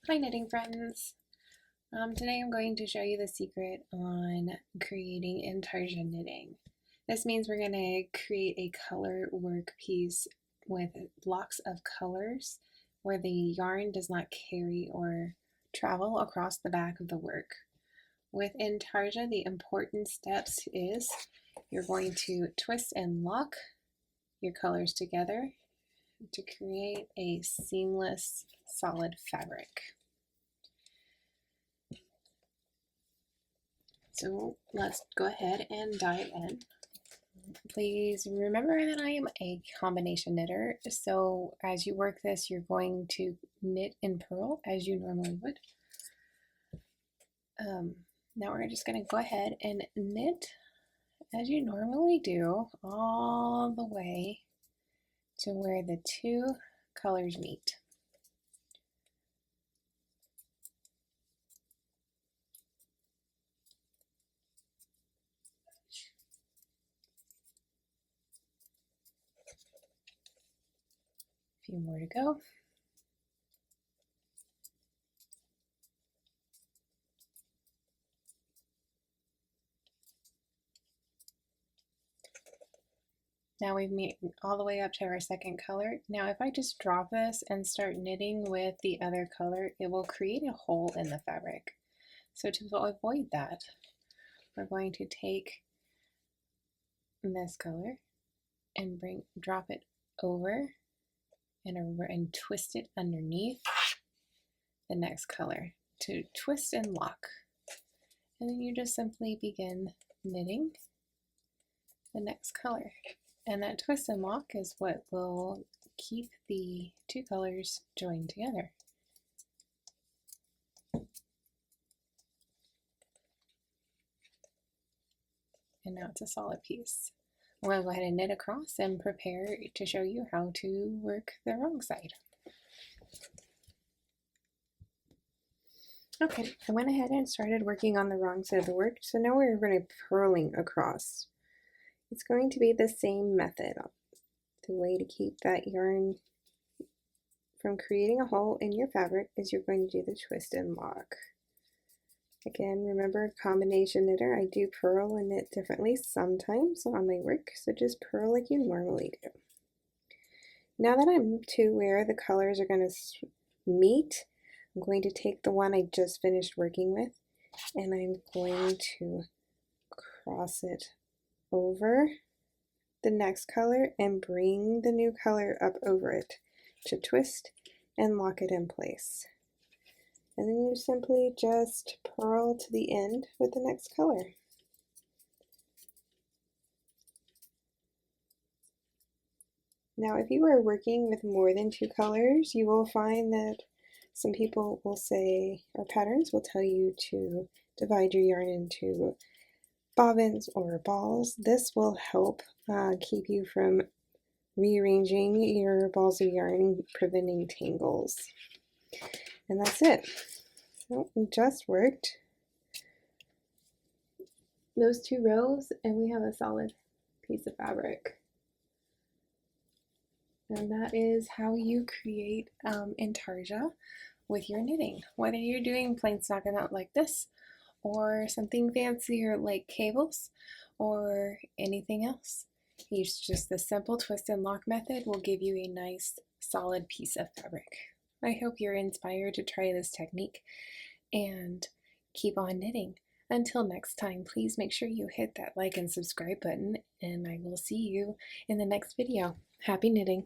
Hi knitting friends! Today I'm going to show you the secret on creating intarsia knitting. This means we're going to create a color work piece with blocks of colors where the yarn does not carry or travel across the back of the work. With intarsia, the important steps is you're going to twist and lock your colors together to create a seamless solid fabric. So let's go ahead and dive in. Please remember that I am a combination knitter, so as you work this, you're going to knit and purl as you normally would. Now we're just going to go ahead and knit as you normally do all the way to where the two colors meet. A few more to go. Now we've made all the way up to our second color. Now if I just drop this and start knitting with the other color, it will create a hole in the fabric. So to avoid that, we're going to take this color and drop it over and twist it underneath the next color to twist and lock. And then you just simply begin knitting the next color. And that twist and lock is what will keep the two colors joined together. And now it's a solid piece. I'm going to go ahead and knit across and prepare to show you how to work the wrong side. Okay, I went ahead and started working on the wrong side of the work, so now we're going to purling across. It's going to be the same method. The way to keep that yarn from creating a hole in your fabric is you're going to do the twist and lock. Again, remember, combination knitter, I do purl and knit differently sometimes on my work, so just purl like you normally do. Now that I'm to where the colors are going to meet, I'm going to take the one I just finished working with and I'm going to cross it over the next color and bring the new color up over it to twist and lock it in place. And then you simply just purl to the end with the next color. Now if you are working with more than two colors, you will find that some people will say, or patterns will tell you to divide your yarn into bobbins or balls. This will help keep you from rearranging your balls of yarn and preventing tangles. And that's it. So we just worked those two rows and we have a solid piece of fabric. And that is how you create intarsia with your knitting. Whether you're doing plain stockinette like this, or something fancier like cables, or anything else. Use just the simple twist and lock method will give you a nice solid piece of fabric. I hope you're inspired to try this technique and keep on knitting. Until next time, please make sure you hit that like and subscribe button, and I will see you in the next video. Happy knitting!